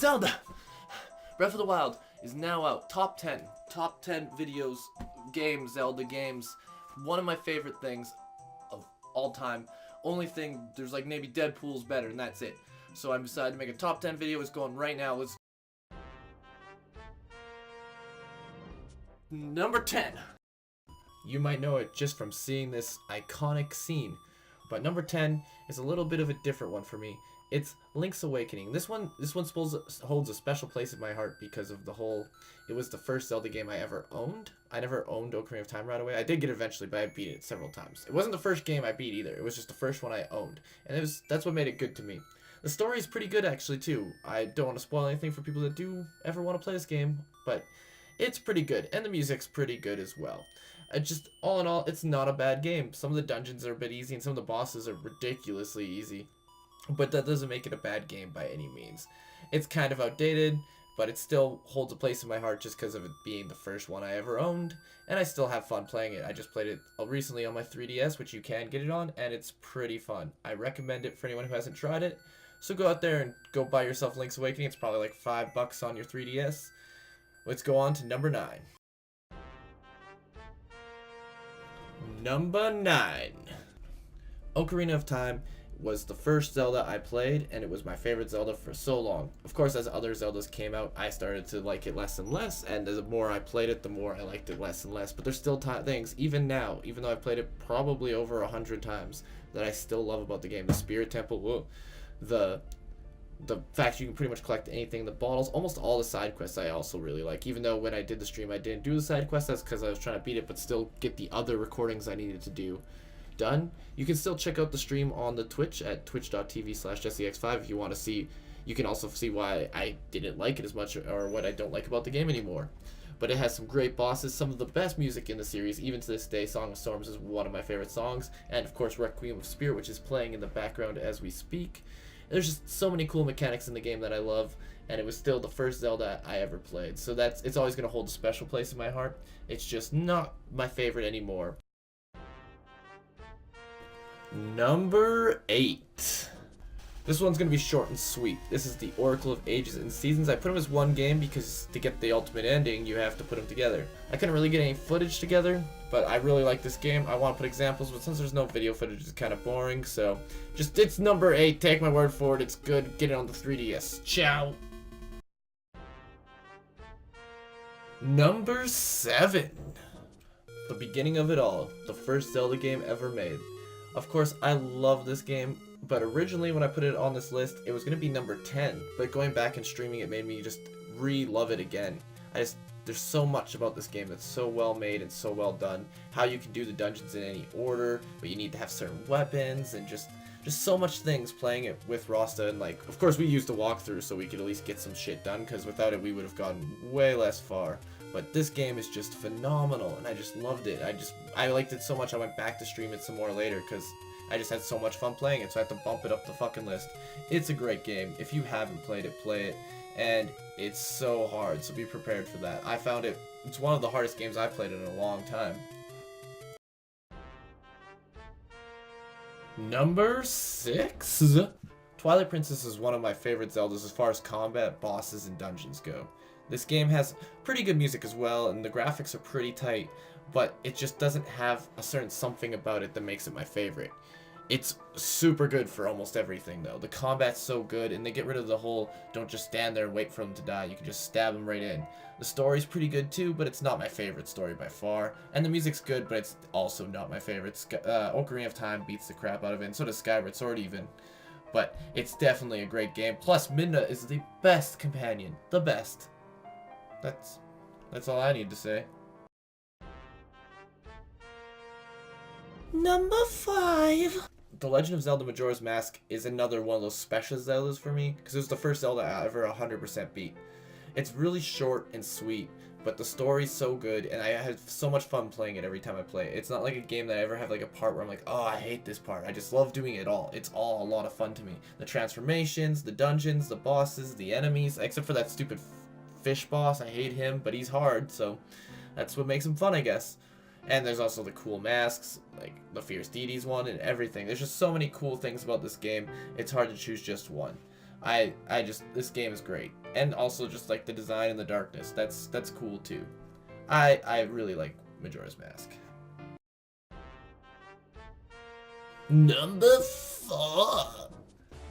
Zelda! Breath of the Wild is now out. Top 10. Top 10 videos, games, Zelda games. One of my favorite things of all time. Only thing, there's like maybe Deadpool's better, and that's it. So I decided to make a top 10 video. It's going right now. Let's... Number 10. You might know it just from seeing this iconic scene. But number 10 is a little bit of a different one for me. It's Link's Awakening. This one holds a special place in my heart because of the whole... It was the first Zelda game I ever owned. I never owned Ocarina of Time right away. I did get it eventually, but I beat it several times. It wasn't the first game I beat either. It was just the first one I owned. And that's what made it good to me. The story is pretty good actually too. I don't want to spoil anything for people that do ever want to play this game, but it's pretty good. And the music's pretty good as well. Just all in all, it's not a bad game. Some of the dungeons are a bit easy and some of the bosses are ridiculously easy. But that doesn't make it a bad game by any means. It's kind of outdated, but it still holds a place in my heart just because of it being the first one I ever owned. And I still have fun playing it. I just played it recently on my 3DS, which you can get it on, and it's pretty fun. I recommend it for anyone who hasn't tried it. So go out there and go buy yourself Link's Awakening. It's probably like $5 on your 3DS. Let's go on to number 9. Number 9. Ocarina of Time was the first Zelda I played, and it was my favorite Zelda for so long. Of course, as other Zeldas came out, I started to like it less and less, and the more I played it, the more I liked it less and less. But there's still things, even now, even though I've played it probably over 100 times, that I still love about the game. The Spirit Temple, whoa, the fact you can pretty much collect anything, the bottles, almost all the side quests I also really like. Even though when I did the stream I didn't do the side quests, that's because I was trying to beat it, but still get the other recordings I needed to do done. You can still check out the stream on the Twitch at twitch.tv/jessex5 if you want to see. You can also see why I didn't like it as much or what I don't like about the game anymore. But it has some great bosses, some of the best music in the series. Even to this day, Song of Storms is one of my favorite songs, and of course Requiem of Spirit, which is playing in the background as we speak. There's just so many cool mechanics in the game that I love, and it was still the first Zelda I ever played. So it's always going to hold a special place in my heart. It's just not my favorite anymore. Number 8. This one's going to be short and sweet. This is the Oracle of Ages and Seasons. I put them as one game because to get the ultimate ending, you have to put them together. I couldn't really get any footage together, but I really like this game. I want to put examples, but since there's no video footage, it's kind of boring. So, it's number 8. Take my word for it. It's good. Get it on the 3DS. Ciao. Number 7. The beginning of it all. The first Zelda game ever made. Of course, I love this game, but originally when I put it on this list, it was going to be number 10, but going back and streaming it made me just re-love it again. There's so much about this game that's so well made and so well done. How you can do the dungeons in any order, but you need to have certain weapons, and just so much things playing it with Rasta, and like, of course we used a walkthrough so we could at least get some shit done, because without it we would have gotten way less far. But this game is just phenomenal, and I just loved it. I liked it so much I went back to stream it some more later, because I just had so much fun playing it, so I had to bump it up the fucking list. It's a great game. If you haven't played it, play it. And it's so hard, so be prepared for that. I found it's one of the hardest games I've played in a long time. Number 6? Twilight Princess is one of my favorite Zeldas as far as combat, bosses, and dungeons go. This game has pretty good music as well, and the graphics are pretty tight, but it just doesn't have a certain something about it that makes it my favorite. It's super good for almost everything, though. The combat's so good, and they get rid of the whole, don't just stand there and wait for them to die, you can just stab them right in. The story's pretty good too, but it's not my favorite story by far. And the music's good, but it's also not my favorite. Ocarina of Time beats the crap out of it, and so does Skyward Sword even. But it's definitely a great game. Plus, Midna is the best companion. The best. That's all I need to say. Number 5. The Legend of Zelda Majora's Mask is another one of those special Zeldas for me, because it was the first Zelda I ever 100% beat. It's really short and sweet, but the story's so good, and I had so much fun playing it every time I play it. It's not like a game that I ever have like a part where I'm like, oh, I hate this part. I just love doing it all. It's all a lot of fun to me. The transformations, the dungeons, the bosses, the enemies, except for that stupid fish boss. I hate him, but he's hard, so that's what makes him fun, I guess. And there's also the cool masks, like the Fierce Deities one and everything. There's just so many cool things about this game. It's hard to choose just one. This game is great. and also just like the design and the darkness. That's cool too. I really like Majora's Mask. Number 4.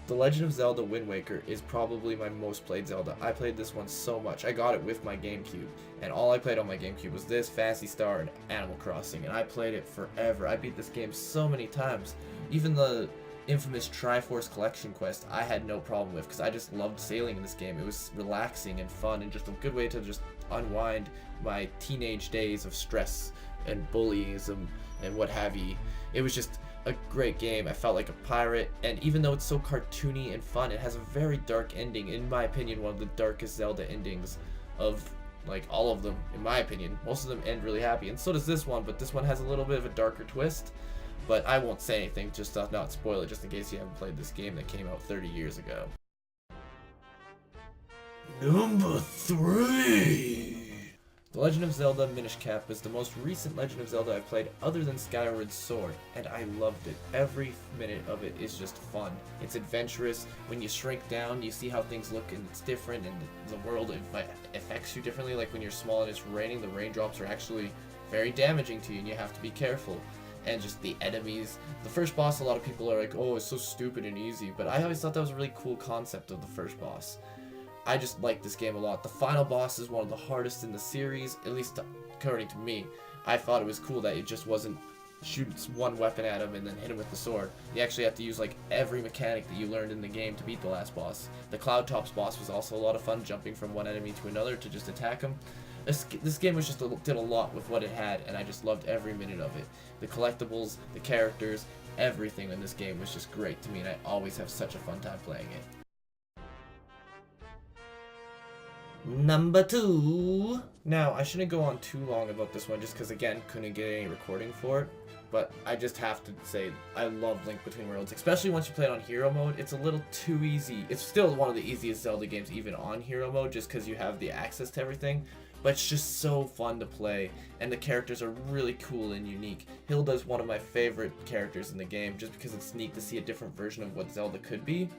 The Legend of Zelda Wind Waker is probably my most played Zelda. I played this one so much. I got it with my GameCube, and all I played on my GameCube was this, Phantasy Star, and Animal Crossing, and I played it forever. I beat this game so many times. Even the infamous Triforce Collection quest, I had no problem with, because I just loved sailing in this game. It was relaxing and fun, and just a good way to just unwind my teenage days of stress and bullyism and what have you. It was just a great game. I felt like a pirate, and even though it's so cartoony and fun, it has a very dark ending. In my opinion, one of the darkest Zelda endings of like all of them, in my opinion. Most of them end really happy, and so does this one, but this one has a little bit of a darker twist. But I won't say anything, just to not spoil it, just in case you haven't played this game that came out 30 years ago. Number 3. The Legend of Zelda Minish Cap is the most recent Legend of Zelda I've played other than Skyward Sword, and I loved it. Every minute of it is just fun. It's adventurous. When you shrink down, you see how things look and it's different, and the world affects you differently. Like when you're small and it's raining, the raindrops are actually very damaging to you and you have to be careful. And just the enemies. The first boss, a lot of people are like, oh, it's so stupid and easy, but I always thought that was a really cool concept of the first boss. I just like this game a lot. The final boss is one of the hardest in the series, at least according to me. I thought it was cool that it just wasn't shoot one weapon at him and then hit him with the sword. You actually have to use like every mechanic that you learned in the game to beat the last boss. The Cloud Tops boss was also a lot of fun, jumping from one enemy to another to just attack him. This game was just did a lot with what it had, and I just loved every minute of it. The collectibles, the characters, everything in this game was just great to me, and I always have such a fun time playing it. Number 2. Now, I shouldn't go on too long about this one just because, again, couldn't get any recording for it. But I just have to say, I love Link Between Worlds, especially once you play it on Hero Mode. It's a little too easy. It's still one of the easiest Zelda games, even on Hero Mode, just because you have the access to everything. But it's just so fun to play, and the characters are really cool and unique. Hilda is one of my favorite characters in the game, just because it's neat to see a different version of what Zelda could be.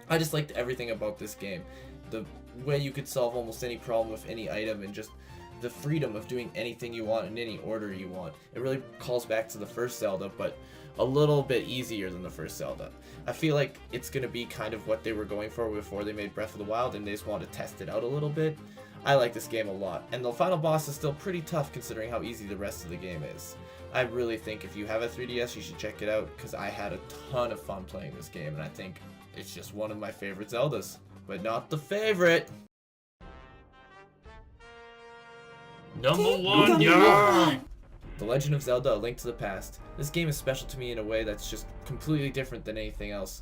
I just liked everything about this game. The way you could solve almost any problem with any item, and just the freedom of doing anything you want in any order you want. It really calls back to the first Zelda, but a little bit easier than the first Zelda. I feel like it's going to be kind of what they were going for before they made Breath of the Wild, and they just wanted to test it out a little bit. I like this game a lot, and the final boss is still pretty tough considering how easy the rest of the game is. I really think if you have a 3DS, you should check it out, because I had a ton of fun playing this game, and I think it's just one of my favorite Zeldas. But not the favorite. Number 1, yeah! The Legend of Zelda: A Link to the Past. This game is special to me in a way that's just completely different than anything else.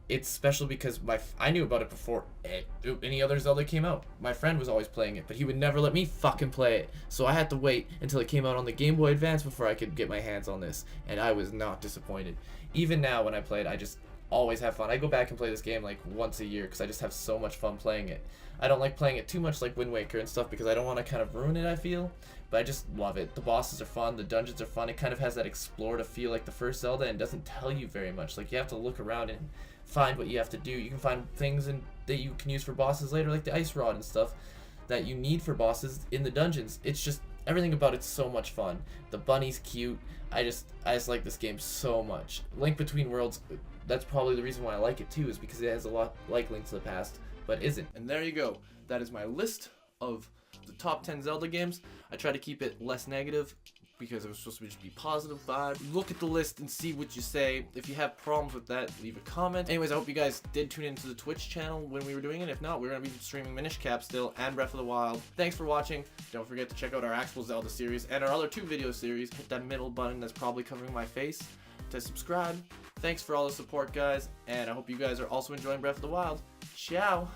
It's special because I knew about it before any other Zelda came out. My friend was always playing it, but he would never let me fucking play it. So I had to wait until it came out on the Game Boy Advance before I could get my hands on this, and I was not disappointed. Even now when I play it, I just always have fun. I go back and play this game like once a year because I just have so much fun playing it. I don't like playing it too much like Wind Waker and stuff because I don't want to kind of ruin it, I feel. But I just love it. The bosses are fun, the dungeons are fun. It kind of has that explore to feel like the first Zelda and doesn't tell you very much. Like you have to look around and find what you have to do. You can find things that you can use for bosses later, like the ice rod and stuff that you need for bosses in the dungeons. It's just everything about it's so much fun. The bunny's cute. I just like this game so much. Link Between Worlds, that's probably the reason why I like it too, is because it has a lot like Link to the Past, but isn't. And there you go. That is my list of the top 10 Zelda games. I try to keep it less negative because it was supposed to just be positive vibes. Look at the list and see what you say. If you have problems with that, leave a comment. Anyways, I hope you guys did tune into the Twitch channel when we were doing it. If not, we're going to be streaming Minish Cap still and Breath of the Wild. Thanks for watching. Don't forget to check out our actual Zelda series and our other 2 video series. Hit that middle button that's probably covering my face to subscribe. Thanks for all the support, guys, and I hope you guys are also enjoying Breath of the Wild. Ciao!